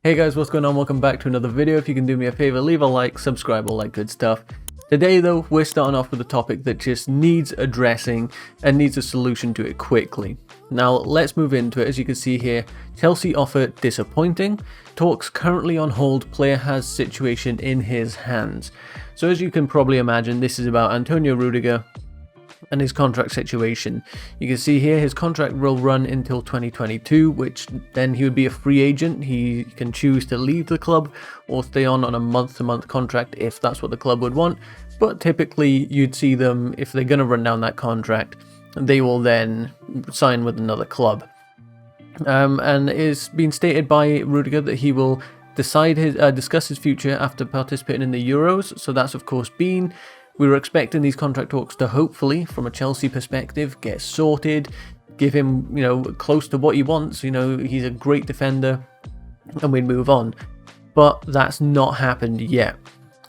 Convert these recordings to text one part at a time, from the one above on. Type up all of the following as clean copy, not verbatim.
Hey guys, what's going on? Welcome back to another video. If you can do me a favor, leave a like, subscribe, all that good stuff. Today though, we're starting off with a topic that just needs addressing and needs a solution to it quickly. Now let's move into it. As you can see here, Chelsea offer disappointing, talks currently on hold, player has situation in his hands. So as you can probably imagine, this is about Antonio Rudiger and his contract situation. You can see here his contract will run until 2022, which then he would be a free agent. He can choose to leave the club or stay on a month-to-month contract if that's what the club would want. But typically you'd see them, if they're going to run down that contract, they will then sign with another club. And it's been stated by Rudiger that he will discuss his future after participating in the Euros. So that's of course been. We were expecting these contract talks to hopefully, from a Chelsea perspective, get sorted, give him, close to what he wants. He's a great defender, and we'd move on. But that's not happened yet.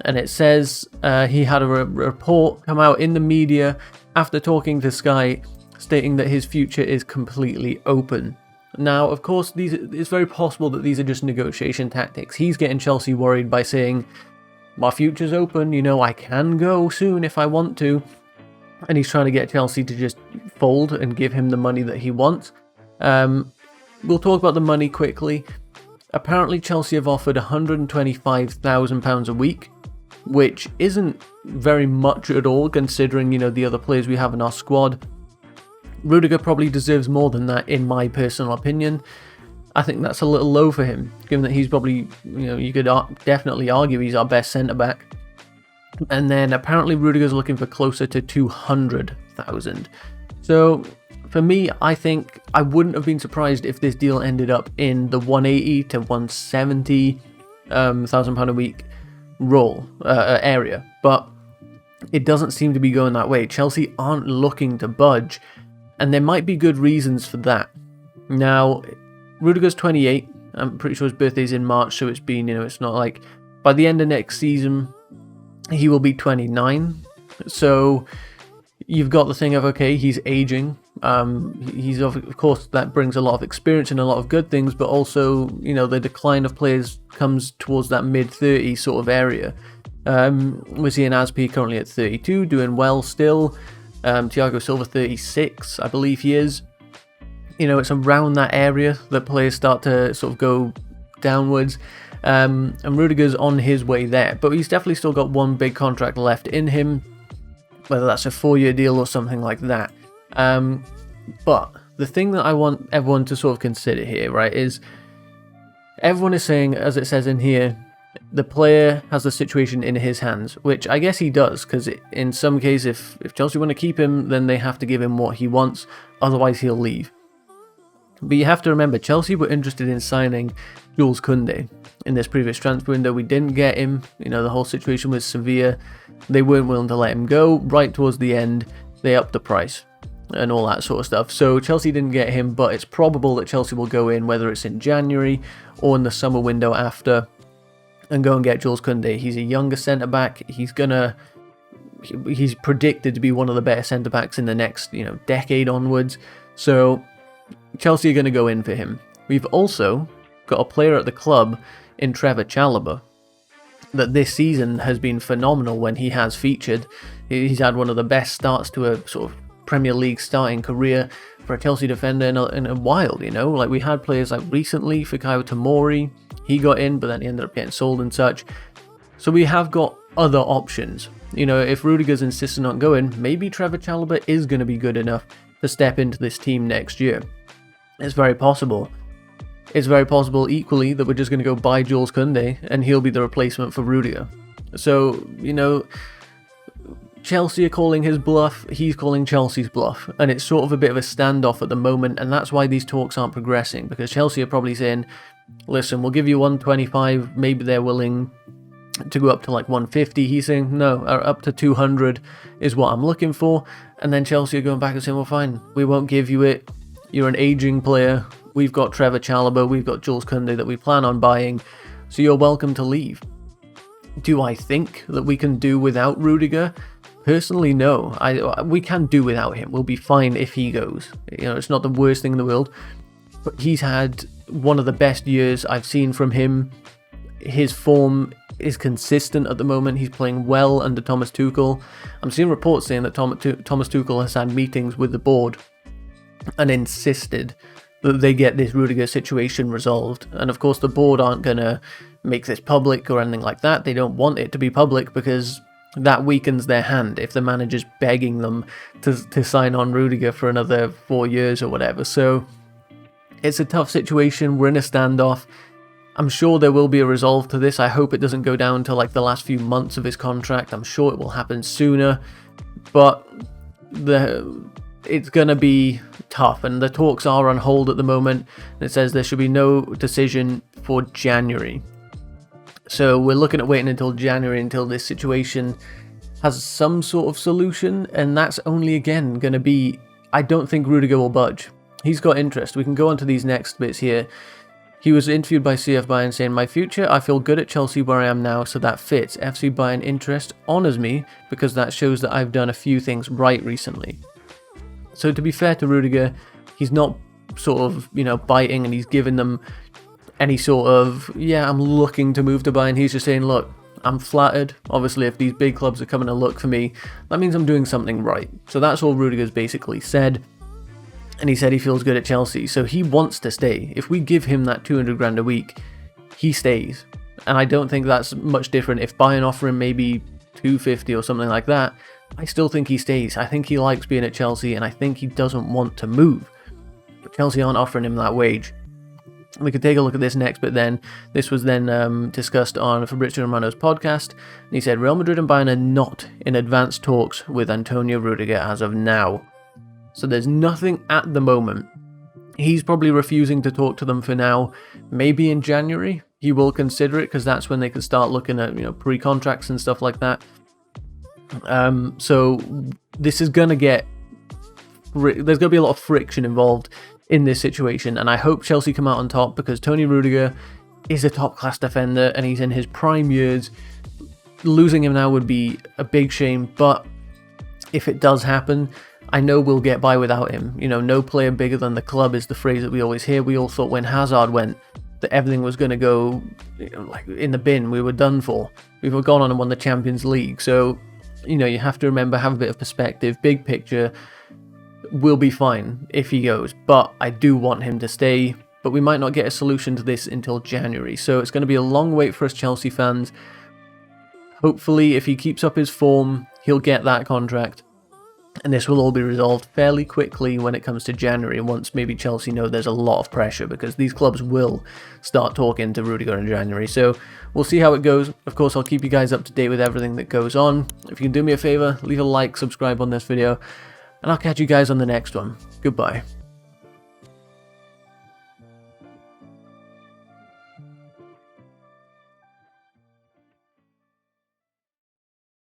And it says he had a report come out in the media after talking to Sky, stating that his future is completely open. Now, of course, it's very possible that these are just negotiation tactics. He's getting Chelsea worried by saying, my future's open, I can go soon if I want to. And he's trying to get Chelsea to just fold and give him the money that he wants. We'll talk about the money quickly. Apparently Chelsea have offered £125,000 a week, which isn't very much at all considering, the other players we have in our squad. Rudiger probably deserves more than that in my personal opinion. I think that's a little low for him, given that he's probably, you could definitely argue he's our best centre-back. And then apparently Rudiger's looking for closer to 200,000. So for me, I think I wouldn't have been surprised if this deal ended up in the 180 to 170 thousand pound a week area, but it doesn't seem to be going that way. Chelsea aren't looking to budge, and there might be good reasons for that. Now, Rudiger's 28, I'm pretty sure his birthday's in March, so it's been, it's not like, by the end of next season, he will be 29, so you've got the thing of, okay, he's aging, he's of course, that brings a lot of experience and a lot of good things, but also, the decline of players comes towards that mid-30 sort of area. We're seeing Aspi currently at 32, doing well still, Thiago Silva 36, I believe he is. It's around that area that players start to sort of go downwards, and Rudiger's on his way there, but he's definitely still got one big contract left in him, whether that's a 4-year deal or something like that. But the thing that I want everyone to sort of consider here, right, is everyone is saying, as it says in here, the player has the situation in his hands, which I guess he does, because in some case, if Chelsea want to keep him, then they have to give him what he wants, otherwise he'll leave. But you have to remember, Chelsea were interested in signing Jules Koundé in this previous transfer window. We didn't get him. The whole situation with Sevilla, they weren't willing to let him go. Right towards the end, they upped the price and all that sort of stuff. So Chelsea didn't get him, but it's probable that Chelsea will go in, whether it's in January or in the summer window after, and go and get Jules Koundé. He's a younger centre-back. He's predicted to be one of the better centre-backs in the next, decade onwards. So Chelsea are going to go in for him. We've also got a player at the club in Trevor Chalobah that this season has been phenomenal when he has featured. He's had one of the best starts to a sort of Premier League starting career for a Chelsea defender in a while, Like we had players like recently, Fikayo Tomori, he got in, but then he ended up getting sold and such. So we have got other options. If Rudiger's insistent on going, maybe Trevor Chalobah is going to be good enough to step into this team next year. It's very possible. It's very possible equally that we're just going to go buy Jules Koundé and he'll be the replacement for Rudiger. So, Chelsea are calling his bluff, he's calling Chelsea's bluff, and it's sort of a bit of a standoff at the moment, and that's why these talks aren't progressing, because Chelsea are probably saying, listen, we'll give you 125, maybe they're willing to go up to like 150, he's saying, no, up to 200 is what I'm looking for, and then Chelsea are going back and saying, well fine, we won't give you it. You're an aging player, we've got Trevor Chalobah, we've got Jules Koundé that we plan on buying, so you're welcome to leave. Do I think that we can do without Rudiger? Personally, no. We can do without him. We'll be fine if he goes. It's not the worst thing in the world, but he's had one of the best years I've seen from him. His form is consistent at the moment. He's playing well under Thomas Tuchel. I'm seeing reports saying that Thomas Tuchel has had meetings with the board and insisted that they get this Rudiger situation resolved. And of course the board aren't going to make this public or anything like that. They don't want it to be public because that weakens their hand if the manager's begging them to sign on Rudiger for another 4 years or whatever. So it's a tough situation. We're in a standoff. I'm sure there will be a resolve to this. I hope it doesn't go down to like the last few months of his contract. I'm sure it will happen sooner, but it's going to be tough, and the talks are on hold at the moment. It says there should be no decision for January. So we're looking at waiting until January until this situation has some sort of solution, and that's only again going to be, I don't think Rudiger will budge. He's got interest. We can go on to these next bits here. He was interviewed by CF Bayern saying, "My future, I feel good at Chelsea where I am now, so that fits. FC Bayern interest honours me because that shows that I've done a few things right recently." So to be fair to Rudiger, he's not sort of, biting and he's giving them any sort of, yeah, I'm looking to move to Bayern. He's just saying, look, I'm flattered. Obviously, if these big clubs are coming to look for me, that means I'm doing something right. So that's all Rudiger's basically said. And he said he feels good at Chelsea, so he wants to stay. If we give him that 200 grand a week, he stays. And I don't think that's much different. If Bayern offer him maybe 250 or something like that, I still think he stays. I think he likes being at Chelsea, and I think he doesn't want to move. But Chelsea aren't offering him that wage. We could take a look at this next bit then. This was then discussed on Fabrizio Romano's podcast. And he said, Real Madrid and Bayern are not in advanced talks with Antonio Rudiger as of now. So there's nothing at the moment. He's probably refusing to talk to them for now. Maybe in January he will consider it, because that's when they can start looking at pre-contracts and stuff like that. So this is going to get... there's going to be a lot of friction involved in this situation, and I hope Chelsea come out on top, because Tony Rudiger is a top-class defender and he's in his prime years. Losing him now would be a big shame, but if it does happen, I know we'll get by without him. No player bigger than the club is the phrase that we always hear. We all thought when Hazard went that everything was going to go like in the bin. We were done for. We've gone on and won the Champions League. So, you have to remember, have a bit of perspective. Big picture, we'll be fine if he goes. But I do want him to stay. But we might not get a solution to this until January. So it's going to be a long wait for us Chelsea fans. Hopefully, if he keeps up his form, he'll get that contract. And this will all be resolved fairly quickly when it comes to January, once maybe Chelsea know there's a lot of pressure, because these clubs will start talking to Rudiger in January. So we'll see how it goes. Of course, I'll keep you guys up to date with everything that goes on. If you can do me a favor, leave a like, subscribe on this video, and I'll catch you guys on the next one. Goodbye.